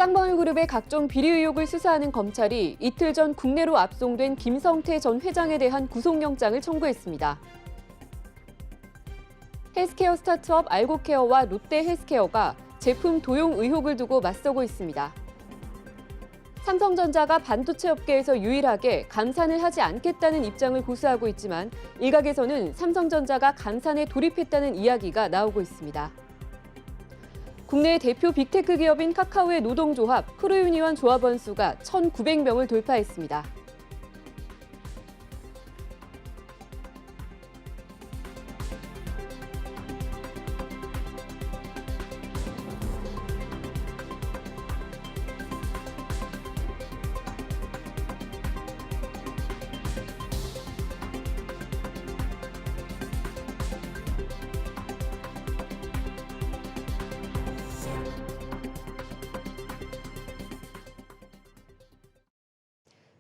쌍방울그룹의 각종 비리 의혹을 수사하는 검찰이 이틀 전 국내로 압송된 김성태 전 회장에 대한 구속영장을 청구했습니다. 헬스케어 스타트업 알고케어와 롯데헬스케어가 제품 도용 의혹을 두고 맞서고 있습니다. 삼성전자가 반도체 업계에서 유일하게 감산을 하지 않겠다는 입장을 고수하고 있지만 일각에서는 삼성전자가 감산에 돌입했다는 이야기가 나오고 있습니다. 국내 대표 빅테크 기업인 카카오의 노동조합 프로유니원 조합원 수가 1,900명을 돌파했습니다.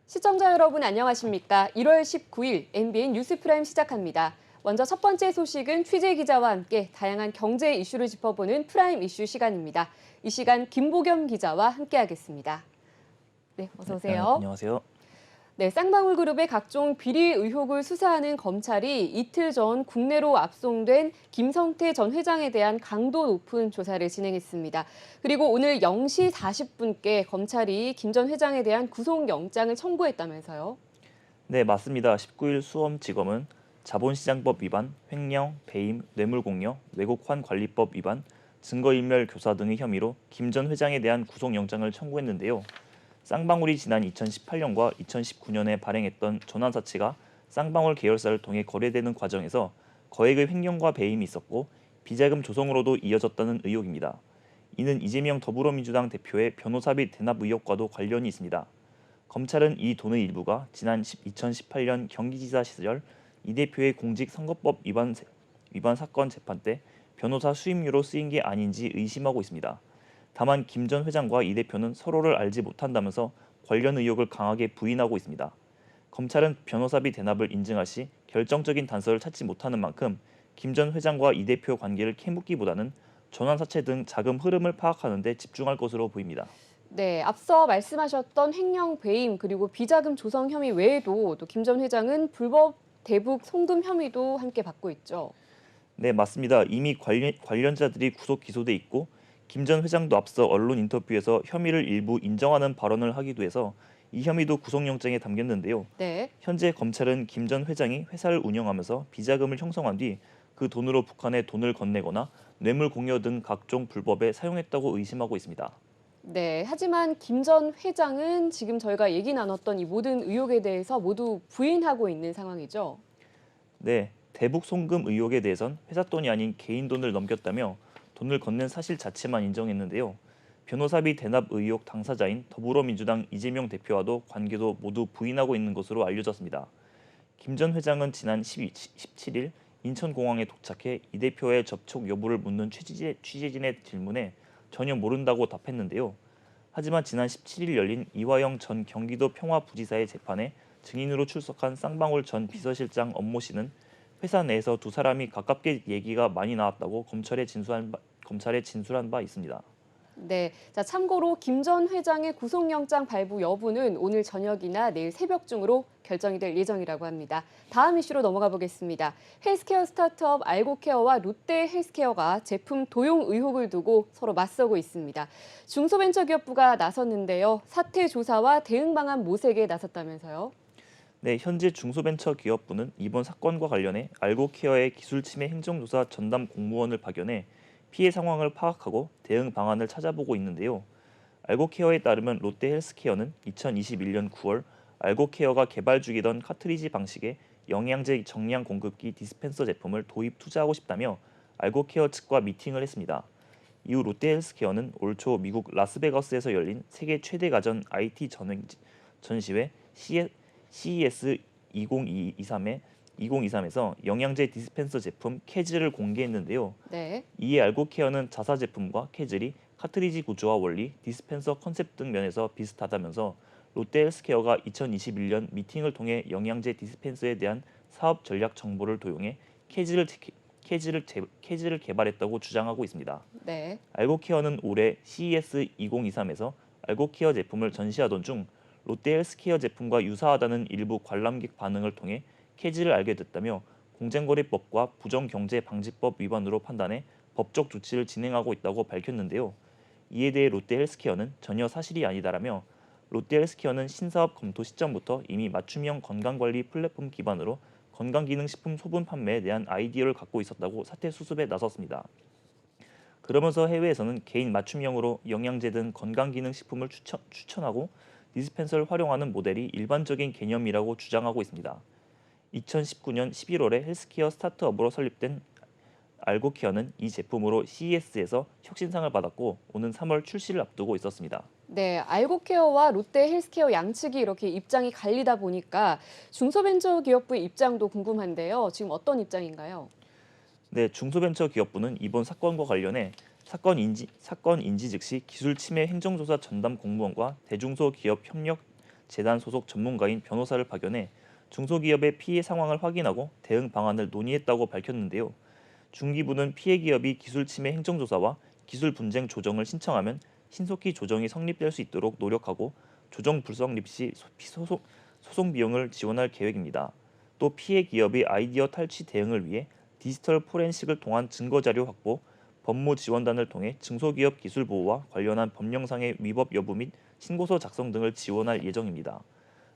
시청자 여러분 안녕하십니까? 1월 19일 MBN 뉴스프라임 시작합니다. 먼저 첫 번째 소식은 취재 기자와 함께 다양한 경제 이슈를 짚어보는 프라임 이슈 시간입니다. 이 시간 김보겸 기자와 함께하겠습니다. 네, 어서 오세요. 안녕하세요. 네, 쌍방울그룹의 각종 비리 의혹을 수사하는 검찰이 이틀 전 국내로 압송된 김성태 전 회장에 대한 강도 높은 조사를 진행했습니다. 그리고 오늘 0시 40분께 검찰이 김 전 회장에 대한 구속영장을 청구했다면서요? 네, 맞습니다. 19일 수원지검은 자본시장법 위반, 횡령, 배임, 뇌물공여, 외국환관리법 위반, 증거인멸 교사 등의 혐의로 김 전 회장에 대한 구속영장을 청구했는데요. 쌍방울이 지난 2018년과 2019년에 발행했던 전환사채가 쌍방울 계열사를 통해 거래되는 과정에서 거액의 횡령과 배임이 있었고 비자금 조성으로도 이어졌다는 의혹입니다. 이는 이재명 더불어민주당 대표의 변호사비 대납 의혹과도 관련이 있습니다. 검찰은 이 돈의 일부가 지난 2018년 경기지사 시절 이 대표의 공직선거법 위반 사건 재판 때 변호사 수임료로 쓰인 게 아닌지 의심하고 있습니다. 다만 김 전 회장과 이 대표는 서로를 알지 못한다면서 관련 의혹을 강하게 부인하고 있습니다. 검찰은 변호사비 대납을 인증할 시 결정적인 단서를 찾지 못하는 만큼 김 전 회장과 이 대표 관계를 캐묻기보다는 전환사채 등 자금 흐름을 파악하는 데 집중할 것으로 보입니다. 네, 앞서 말씀하셨던 횡령, 배임 그리고 비자금 조성 혐의 외에도 또 김 전 회장은 불법 대북 송금 혐의도 함께 받고 있죠. 네, 맞습니다. 이미 관련자들이 구속 기소돼 있고 김 전 회장도 앞서 언론 인터뷰에서 혐의를 일부 인정하는 발언을 하기도 해서 이 혐의도 구속영장에 담겼는데요. 네. 현재 검찰은 김 전 회장이 회사를 운영하면서 비자금을 형성한 뒤 그 돈으로 북한에 돈을 건네거나 뇌물 공여 등 각종 불법에 사용했다고 의심하고 있습니다. 네, 하지만 김 전 회장은 지금 저희가 얘기 나눴던 이 모든 의혹에 대해서 모두 부인하고 있는 상황이죠. 네, 대북 송금 의혹에 대해선 회사 돈이 아닌 개인 돈을 넘겼다며 돈을 건넨 사실 자체만 인정했는데요. 변호사비 대납 의혹 당사자인 더불어민주당 이재명 대표와도 관계도 모두 부인하고 있는 것으로 알려졌습니다. 김 전 회장은 지난 17일 인천공항에 도착해 이 대표의 접촉 여부를 묻는 취재진의 질문에 전혀 모른다고 답했는데요. 하지만 지난 17일 열린 이화영 전 경기도 평화부지사의 재판에 증인으로 출석한 쌍방울 전 비서실장 엄모 씨는 회사 내에서 두 사람이 가깝게 얘기가 많이 나왔다고 검찰에 진술한 바 있습니다. 네, 자 참고로 김 전 회장의 구속영장 발부 여부는 오늘 저녁이나 내일 새벽 중으로 결정이 될 예정이라고 합니다. 다음 이슈로 넘어가 보겠습니다. 헬스케어 스타트업 알고케어와 롯데헬스케어가 제품 도용 의혹을 두고 서로 맞서고 있습니다. 중소벤처기업부가 나섰는데요. 사태 조사와 대응 방안 모색에 나섰다면서요? 네, 현재 중소벤처기업부는 이번 사건과 관련해 알고케어의 기술침해 행정조사 전담 공무원을 파견해 피해 상황을 파악하고 대응 방안을 찾아보고 있는데요. 알고케어에 따르면 롯데헬스케어는 2021년 9월 알고케어가 개발 중이던 카트리지 방식의 영양제 정량 공급기 디스펜서 제품을 도입 투자하고 싶다며 알고케어 측과 미팅을 했습니다. 이후 롯데헬스케어는 올 초 미국 라스베가스에서 열린 세계 최대 가전 IT 전시회 CES 2023에서 영양제 디스펜서 제품 캐즐을 공개했는데요. 네. 이에 알고케어는 자사 제품과 캐즐이 카트리지 구조와 원리, 디스펜서 컨셉 등 면에서 비슷하다면서 롯데헬스케어가 2021년 미팅을 통해 영양제 디스펜서에 대한 사업 전략 정보를 도용해 캐즐을 개발했다고 주장하고 있습니다. 네. 알고케어는 올해 CES 2023에서 알고케어 제품을 전시하던 중 롯데 헬스케어 제품과 유사하다는 일부 관람객 반응을 통해 캐지를 알게 됐다며 공정거래법과 부정경제방지법 위반으로 판단해 법적 조치를 진행하고 있다고 밝혔는데요. 이에 대해 롯데 헬스케어는 전혀 사실이 아니다라며 롯데 헬스케어는 신사업 검토 시점부터 이미 맞춤형 건강관리 플랫폼 기반으로 건강기능식품 소분 판매에 대한 아이디어를 갖고 있었다고 사태 수습에 나섰습니다. 그러면서 해외에서는 개인 맞춤형으로 영양제 등 건강기능식품을 추천하고 디스펜서를 활용하는 모델이 일반적인 개념이라고 주장하고 있습니다. 2019년 11월에 헬스케어 스타트업으로 설립된 알고케어는 이 제품으로 CES에서 혁신상을 받았고 오는 3월 출시를 앞두고 있었습니다. 네, 알고케어와 롯데 헬스케어 양측이 이렇게 입장이 갈리다 보니까 중소벤처기업부의 입장도 궁금한데요. 지금 어떤 입장인가요? 네, 중소벤처기업부는 이번 사건과 관련해 사건 인지 즉시 기술침해 행정조사 전담 공무원과 대중소기업협력재단 소속 전문가인 변호사를 파견해 중소기업의 피해 상황을 확인하고 대응 방안을 논의했다고 밝혔는데요. 중기부는 피해 기업이 기술침해 행정조사와 기술 분쟁 조정을 신청하면 신속히 조정이 성립될 수 있도록 노력하고 조정 불성립 시 소송 비용을 지원할 계획입니다. 또 피해 기업의 아이디어 탈취 대응을 위해 디지털 포렌식을 통한 증거자료 확보, 법무 지원단을 통해 중소기업 기술 보호와 관련한 법령상의 위법 여부 및 신고서 작성 등을 지원할 예정입니다.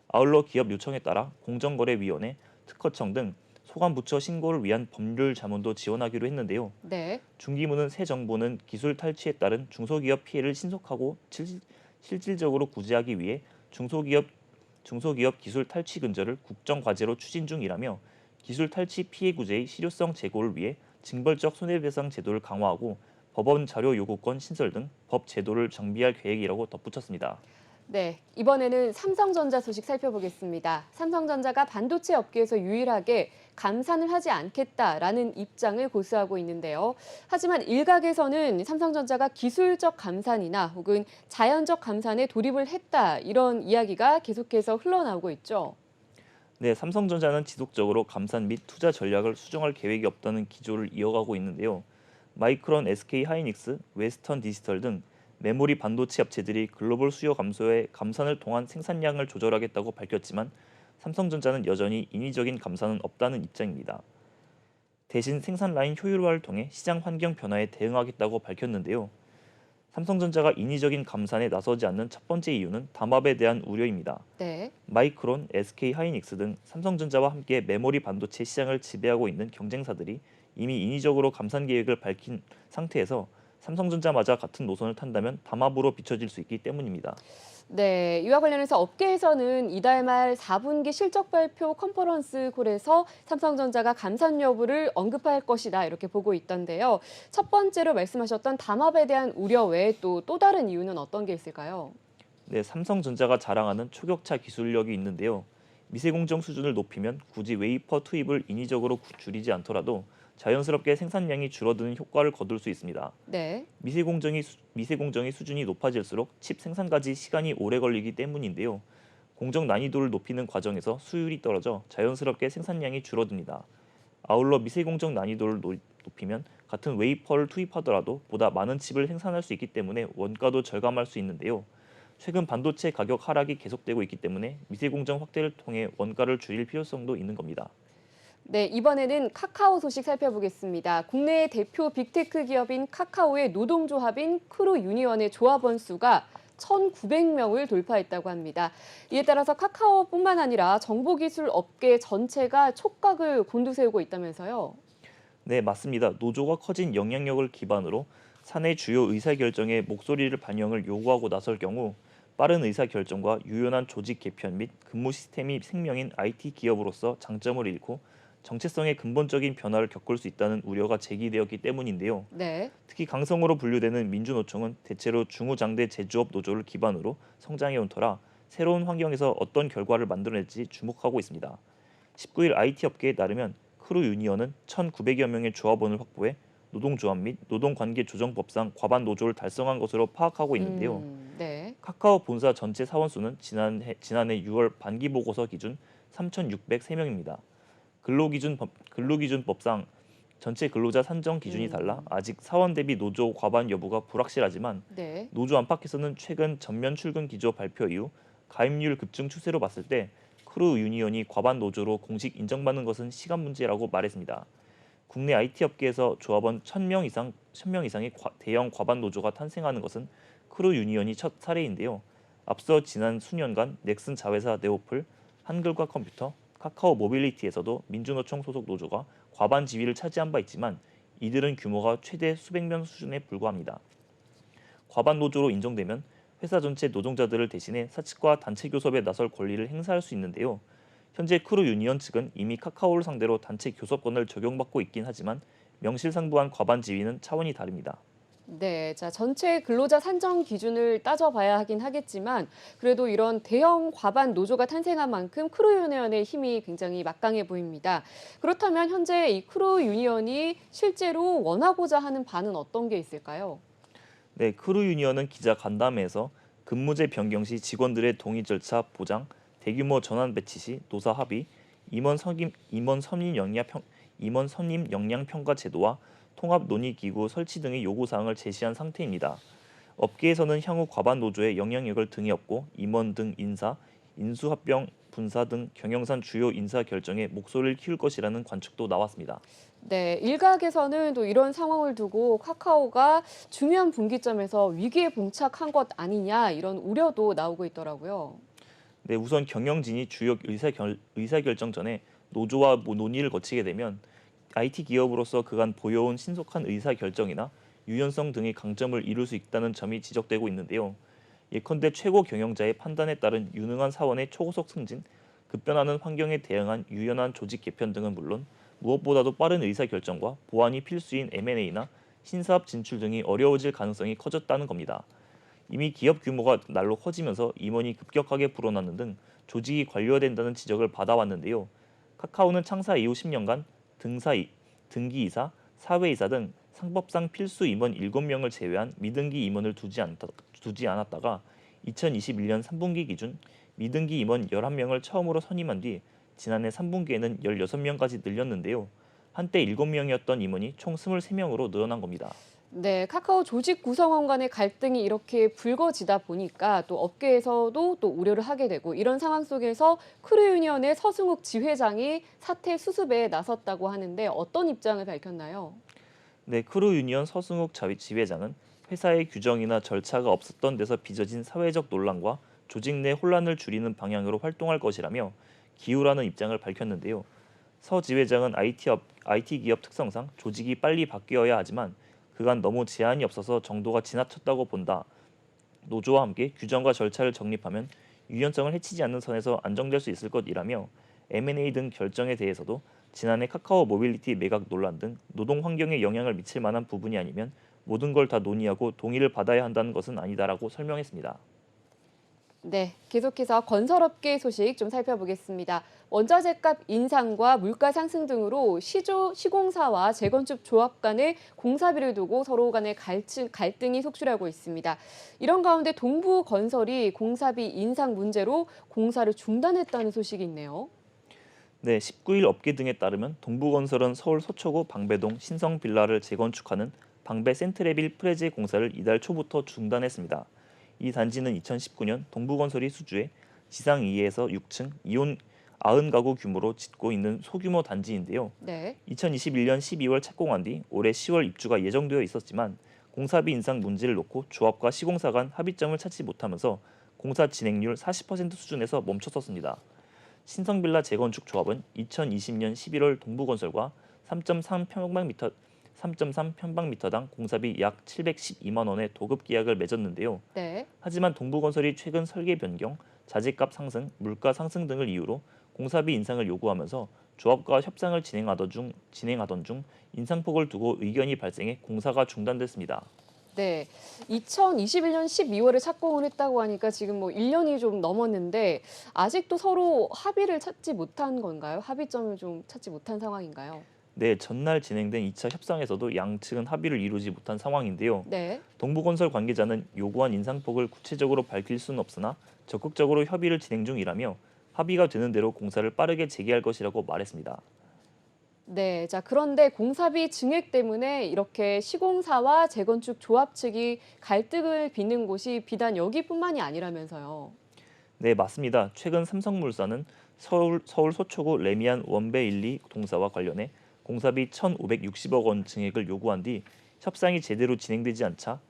아울러 기업 요청에 따라 공정거래위원회, 특허청 등 소관부처 신고를 위한 법률 자문도 지원하기로 했는데요. 네. 중기부는 새 정부는 기술 탈취에 따른 중소기업 피해를 신속하고 실질적으로 구제하기 위해 중소기업 기술 탈취 근절을 국정 과제로 추진 중이라며 기술 탈취 피해 구제의 실효성 제고를 위해 징벌적 손해배상 제도를 강화하고 법원 자료 요구권 신설 등 법 제도를 정비할 계획이라고 덧붙였습니다. 네, 이번에는 삼성전자 소식 살펴보겠습니다. 삼성전자가 반도체 업계에서 유일하게 감산을 하지 않겠다라는 입장을 고수하고 있는데요. 하지만 일각에서는 삼성전자가 기술적 감산이나 혹은 자연적 감산에 돌입을 했다 이런 이야기가 계속해서 흘러나오고 있죠. 네, 삼성전자는 지속적으로 감산 및 투자 전략을 수정할 계획이 없다는 기조를 이어가고 있는데요. 마이크론, SK 하이닉스, 웨스턴 디지털 등 메모리 반도체 업체들이 글로벌 수요 감소에 감산을 통한 생산량을 조절하겠다고 밝혔지만 삼성전자는 여전히 인위적인 감산은 없다는 입장입니다. 대신 생산 라인 효율화를 통해 시장 환경 변화에 대응하겠다고 밝혔는데요. 삼성전자가 인위적인 감산에 나서지 않는 첫 번째 이유는 담합에 대한 우려입니다. 네. 마이크론, SK 하이닉스 등 삼성전자와 함께 메모리 반도체 시장을 지배하고 있는 경쟁사들이 이미 인위적으로 감산 계획을 밝힌 상태에서 삼성전자마저 같은 노선을 탄다면 담합으로 비춰질 수 있기 때문입니다. 네, 이와 관련해서 업계에서는 이달 말 4분기 실적 발표 컨퍼런스 콜에서 삼성전자가 감산 여부를 언급할 것이다 이렇게 보고 있던데요. 첫 번째로 말씀하셨던 담합에 대한 우려 외에 또 다른 이유는 어떤 게 있을까요? 네, 삼성전자가 자랑하는 초격차 기술력이 있는데요. 미세공정 수준을 높이면 굳이 웨이퍼 투입을 인위적으로 줄이지 않더라도 자연스럽게 생산량이 줄어드는 효과를 거둘 수 있습니다. 네. 미세공정의 수준이 높아질수록 칩 생산까지 시간이 오래 걸리기 때문인데요. 공정 난이도를 높이는 과정에서 수율이 떨어져 자연스럽게 생산량이 줄어듭니다. 아울러 미세공정 난이도를 높이면 같은 웨이퍼를 투입하더라도 보다 많은 칩을 생산할 수 있기 때문에 원가도 절감할 수 있는데요. 최근 반도체 가격 하락이 계속되고 있기 때문에 미세공정 확대를 통해 원가를 줄일 필요성도 있는 겁니다. 네, 이번에는 카카오 소식 살펴보겠습니다. 국내의 대표 빅테크 기업인 카카오의 노동조합인 크루 유니언의 조합원 수가 1,900명을 돌파했다고 합니다. 이에 따라서 카카오뿐만 아니라 정보기술 업계 전체가 촉각을 곤두세우고 있다면서요. 네, 맞습니다. 노조가 커진 영향력을 기반으로 사내 주요 의사결정에 목소리를 반영을 요구하고 나설 경우 빠른 의사결정과 유연한 조직 개편 및 근무 시스템이 생명인 IT 기업으로서 장점을 잃고 정체성의 근본적인 변화를 겪을 수 있다는 우려가 제기되었기 때문인데요. 네. 특히 강성으로 분류되는 민주노총은 대체로 중후장대 제조업 노조를 기반으로 성장해온 터라 새로운 환경에서 어떤 결과를 만들어낼지 주목하고 있습니다. 19일 IT 업계에 따르면 크루 유니언은 1,900여 명의 조합원을 확보해 노동조합 및 노동관계조정법상 과반 노조를 달성한 것으로 파악하고 있는데요. 네. 카카오 본사 전체 사원 수는 지난해 6월 반기 보고서 기준 3,603명입니다. 근로기준법상 전체 근로자 산정 기준이 달라 아직 사원 대비 노조 과반 여부가 불확실하지만 네. 노조 안팎에서는 최근 전면 출근 기조 발표 이후 가입률 급증 추세로 봤을 때 크루 유니언이 과반 노조로 공식 인정받는 것은 시간 문제라고 말했습니다. 국내 IT 업계에서 조합원 1000명 이상의 대형 과반 노조가 탄생하는 것은 크루 유니언이 첫 사례인데요. 앞서 지난 수년간 넥슨 자회사 네오플, 한글과 컴퓨터, 카카오 모빌리티에서도 민주노총 소속 노조가 과반 지위를 차지한 바 있지만 이들은 규모가 최대 수백 명 수준에 불과합니다. 과반 노조로 인정되면 회사 전체 노동자들을 대신해 사측과 단체 교섭에 나설 권리를 행사할 수 있는데요. 현재 크루 유니언 측은 이미 카카오를 상대로 단체 교섭권을 적용받고 있긴 하지만 명실상부한 과반 지위는 차원이 다릅니다. 네, 자, 전체 근로자 산정 기준을 따져봐야 하긴 하겠지만 그래도 이런 대형 과반 노조가 탄생한 만큼 크루 유니언의 힘이 굉장히 막강해 보입니다. 그렇다면 현재 이 크루 유니언이 실제로 원하고자 하는 바는 어떤 게 있을까요? 네, 크루 유니언은 기자 간담회에서 근무제 변경 시 직원들의 동의 절차 보장, 대규모 전환 배치 시 노사 합의, 임원 선임 역량 평가 제도와 통합 논의 기구 설치 등의 요구 사항을 제시한 상태입니다. 업계에서는 향후 과반 노조의 영향력을 등에 업고 임원 등 인사, 인수합병, 분사 등 경영산 주요 인사 결정에 목소리를 키울 것이라는 관측도 나왔습니다. 네, 일각에서는 또 이런 상황을 두고 카카오가 중요한 분기점에서 위기에 봉착한 것 아니냐 이런 우려도 나오고 있더라고요. 네, 우선 경영진이 주요 의사결정 전에 노조와 논의를 거치게 되면 IT 기업으로서 그간 보여온 신속한 의사결정이나 유연성 등의 강점을 이룰 수 있다는 점이 지적되고 있는데요. 예컨대 최고 경영자의 판단에 따른 유능한 사원의 초고속 승진, 급변하는 환경에 대응한 유연한 조직 개편 등은 물론 무엇보다도 빠른 의사결정과 보완이 필수인 M&A나 신사업 진출 등이 어려워질 가능성이 커졌다는 겁니다. 이미 기업 규모가 날로 커지면서 임원이 급격하게 불어나는 등 조직이 관료화된다는 지적을 받아왔는데요. 카카오는 창사 이후 10년간 등기이사, 사회이사 등 상법상 필수 임원 7명을 제외한 미등기 임원을 두지 않았다가 2021년 3분기 기준 미등기 임원 11명을 처음으로 선임한 뒤 지난해 3분기에는 16명까지 늘렸는데요. 한때 7명이었던 임원이 총 23명으로 늘어난 겁니다. 네, 카카오 조직 구성원 간의 갈등이 이렇게 불거지다 보니까 또 업계에서도 또 우려를 하게 되고 이런 상황 속에서 크루 유니언의 서승욱 지회장이 사태 수습에 나섰다고 하는데 어떤 입장을 밝혔나요? 네, 크루 유니언 서승욱 지회장은 회사의 규정이나 절차가 없었던 데서 빚어진 사회적 논란과 조직 내 혼란을 줄이는 방향으로 활동할 것이라며 기우라는 입장을 밝혔는데요. 서 지회장은 IT 기업 특성상 조직이 빨리 바뀌어야 하지만 그간 너무 제한이 없어서 정도가 지나쳤다고 본다. 노조와 함께 규정과 절차를 정립하면 유연성을 해치지 않는 선에서 안정될 수 있을 것이라며 M&A 등 결정에 대해서도 지난해 카카오 모빌리티 매각 논란 등 노동 환경에 영향을 미칠 만한 부분이 아니면 모든 걸 다 논의하고 동의를 받아야 한다는 것은 아니다라고 설명했습니다. 네, 계속해서 건설업계 소식 좀 살펴보겠습니다. 원자재값 인상과 물가 상승 등으로 시공사와 재건축 조합 간의 공사비를 두고 서로 간의 갈등이 속출하고 있습니다. 이런 가운데 동부건설이 공사비 인상 문제로 공사를 중단했다는 소식이 있네요. 네, 19일 업계 등에 따르면 동부건설은 서울 서초구 방배동 신성빌라를 재건축하는 방배 센트레빌 프레제 공사를 이달 초부터 중단했습니다. 이 단지는 2019년 동부건설이 수주해 지상 2에서 6층 이혼 90가구 규모로 짓고 있는 소규모 단지인데요. 네. 2021년 12월 착공한 뒤 올해 10월 입주가 예정되어 있었지만 공사비 인상 문제를 놓고 조합과 시공사 간 합의점을 찾지 못하면서 공사 진행률 40% 수준에서 멈췄었습니다. 신성빌라 재건축 조합은 2020년 11월 동부건설과 3.3 평방미터당 공사비 약 712만 원의 도급 계약을 맺었는데요. 네. 하지만 동부건설이 최근 설계 변경, 자재값 상승, 물가 상승 등을 이유로 공사비 인상을 요구하면서 조합과 협상을 진행하던 중 인상폭을 두고 의견이 발생해 공사가 중단됐습니다. 네, 2021년 12월에 착공을 했다고 하니까 지금 뭐 1년이 좀 넘었는데 아직도 서로 합의를 찾지 못한 건가요? 합의점을 좀 찾지 못한 상황인가요? 네, 전날 진행된 2차 협상에서도 양측은 합의를 이루지 못한 상황인데요. 네. 동부건설 관계자는 요구한 인상폭을 구체적으로 밝힐 수는 없으나 적극적으로 협의를 진행 중이라며 합의가 되는 대로 공사를 빠르게 재개할 것이라고 말했습니다. 네, 자, 그런데 공사비 증액 때문에 이렇게 시공사와 재건축 조합 측이 갈등을 빚는 곳이 비단 여기뿐만이 아니라면서요. 네, 맞습니다. 최근 삼성물산은 서울 서초구 레미안 원배 1, 2 동사와 관련해 공사비 1,560억 원 증액을 요구한 뒤 협상이 제대로 진행되지 않자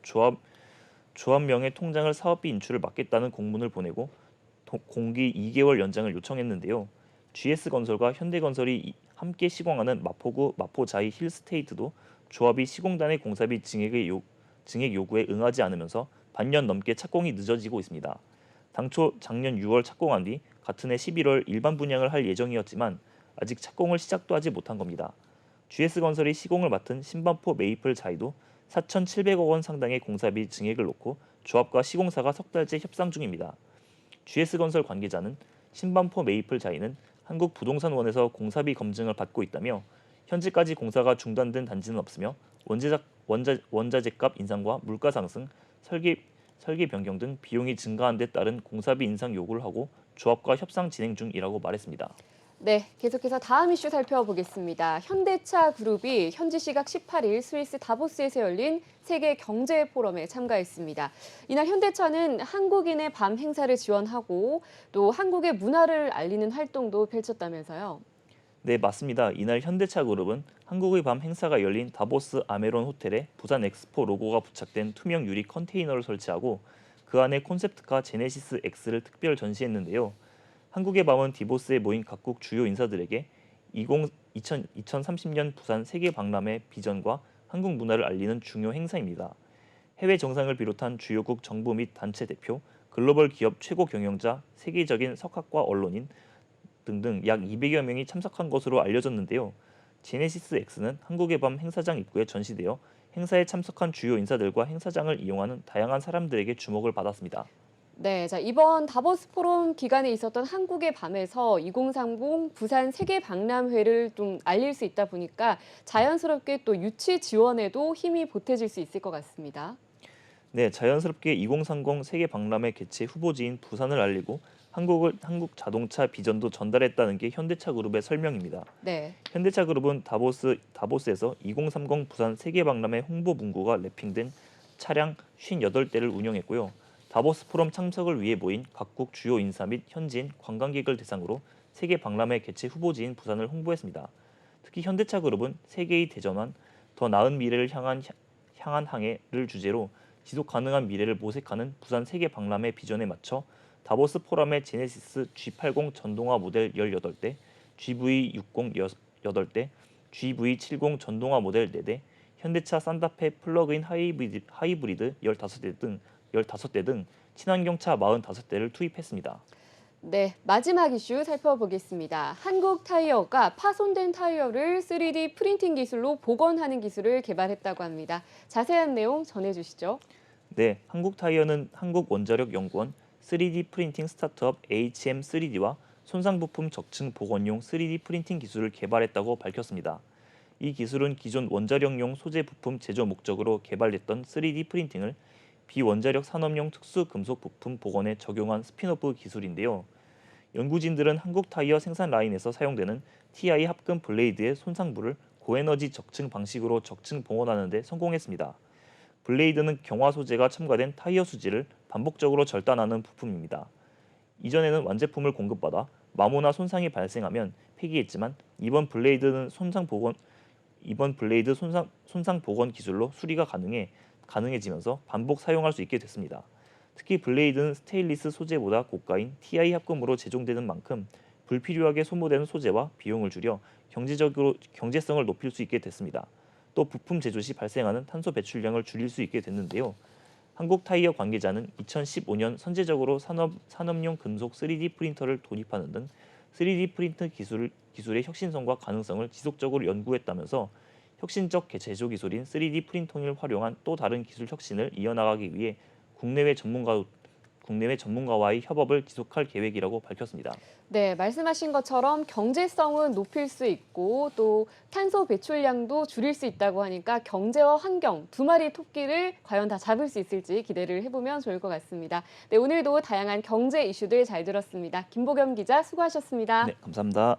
조합명의 통장을 사업비 인출을 막겠다는 공문을 보내고 공기 2개월 연장을 요청했는데요. GS건설과 현대건설이 함께 시공하는 마포구 마포자이 힐스테이트도 조합이 시공단의 공사비 증액 요구에 응하지 않으면서 반년 넘게 착공이 늦어지고 있습니다. 당초 작년 6월 착공한 뒤 같은 해 11월 일반 분양을 할 예정이었지만 아직 착공을 시작도 하지 못한 겁니다. GS건설이 시공을 맡은 신반포 메이플 자이도 4,700억 원 상당의 공사비 증액을 놓고 조합과 시공사가 석 달째 협상 중입니다. GS건설 관계자는 신반포 메이플 자이는 한국부동산원에서 공사비 검증을 받고 있다며 현재까지 공사가 중단된 단지는 없으며 원자재값 인상과 물가 상승, 설계 변경 등 비용이 증가한 데 따른 공사비 인상 요구를 하고 조합과 협상 진행 중이라고 말했습니다. 네, 계속해서 다음 이슈 살펴보겠습니다. 현대차 그룹이 현지 시각 18일 스위스 다보스에서 열린 세계 경제 포럼에 참가했습니다. 이날 현대차는 한국인의 밤 행사를 지원하고 또 한국의 문화를 알리는 활동도 펼쳤다면서요. 네, 맞습니다. 이날 현대차그룹은 한국의 밤 행사가 열린 다보스 아메론 호텔에 부산 엑스포 로고가 부착된 투명 유리 컨테이너를 설치하고 그 안에 콘셉트카 제네시스 X를 특별 전시했는데요. 한국의 밤은 디보스에 모인 각국 주요 인사들에게 2030년 부산 세계 박람회 비전과 한국 문화를 알리는 중요 행사입니다. 해외 정상을 비롯한 주요국 정부 및 단체 대표, 글로벌 기업 최고 경영자, 세계적인 석학과 언론인 등등 약 200여 명이 참석한 것으로 알려졌는데요. 제네시스 X는 한국의 밤 행사장 입구에 전시되어 행사에 참석한 주요 인사들과 행사장을 이용하는 다양한 사람들에게 주목을 받았습니다. 네, 자, 이번 다보스 포럼 기간에 있었던 한국의 밤에서 2030 부산 세계 박람회를 좀 알릴 수 있다 보니까 자연스럽게 또 유치 지원에도 힘이 보태질 수 있을 것 같습니다. 네, 자연스럽게 2030 세계 박람회 개최 후보지인 부산을 알리고 한국 자동차 비전도 전달했다는 게 현대차 그룹의 설명입니다. 네. 현대차 그룹은 다보스에서 2030 부산 세계 박람회 홍보 문구가 랩핑된 차량 58대를 운영했고요. 다보스 포럼 참석을 위해 모인 각국 주요 인사 및 현지인 관광객을 대상으로 세계 박람회 개최 후보지인 부산을 홍보했습니다. 특히 현대차 그룹은 세계의 대전환, 더 나은 미래를 향한 항해를 주제로 지속 가능한 미래를 모색하는 부산 세계 박람회 비전에 맞춰 다보스 포럼의 제네시스 G80 전동화 모델 18대, GV60 8대, GV70 전동화 모델 4대, 현대차 산타페 플러그인 하이브리드 15대 등 친환경차 45대를 투입했습니다. 네, 마지막 이슈 살펴보겠습니다. 한국 타이어가 파손된 타이어를 3D 프린팅 기술로 복원하는 기술을 개발했다고 합니다. 자세한 내용 전해주시죠. 네, 한국타이어는 한국원자력연구원 3D 프린팅 스타트업 HM3D와 손상 부품 적층 복원용 3D 프린팅 기술을 개발했다고 밝혔습니다. 이 기술은 기존 원자력용 소재 부품 제조 목적으로 개발됐던 3D 프린팅을 비원자력 산업용 특수 금속 부품 복원에 적용한 스핀오프 기술인데요. 연구진들은 한국 타이어 생산 라인에서 사용되는 TI 합금 블레이드의 손상부를 고에너지 적층 방식으로 적층 복원하는 데 성공했습니다. 블레이드는 경화 소재가 첨가된 타이어 수지를 반복적으로 절단하는 부품입니다. 이전에는 완제품을 공급받아 마모나 손상이 발생하면 폐기했지만 이번 블레이드 손상 복원 기술로 수리가 가능해지면서 반복 사용할 수 있게 됐습니다. 특히 블레이드는 스테인리스 소재보다 고가인 TI 합금으로 제종되는 만큼 불필요하게 소모되는 소재와 비용을 줄여 경제성을 높일 수 있게 됐습니다. 또 부품 제조 시 발생하는 탄소 배출량을 줄일 수 있게 됐는데요. 한국 타이어 관계자는 2015년 선제적으로 산업용 금속 3D 프린터를 도입하는 등 3D 프린터 기술의 혁신성과 가능성을 지속적으로 연구했다면서 혁신적 제조 기술인 3D 프린팅을 활용한 또 다른 기술 혁신을 이어나가기 위해 국내외 전문가와의 협업을 지속할 계획이라고 밝혔습니다. 네, 말씀하신 것처럼 경제성은 높일 수 있고 또 탄소 배출량도 줄일 수 있다고 하니까 경제와 환경 두 마리 토끼를 과연 다 잡을 수 있을지 기대를 해보면 좋을 것 같습니다. 네, 오늘도 다양한 경제 이슈들 잘 들었습니다. 김보겸 기자 수고하셨습니다. 네, 감사합니다.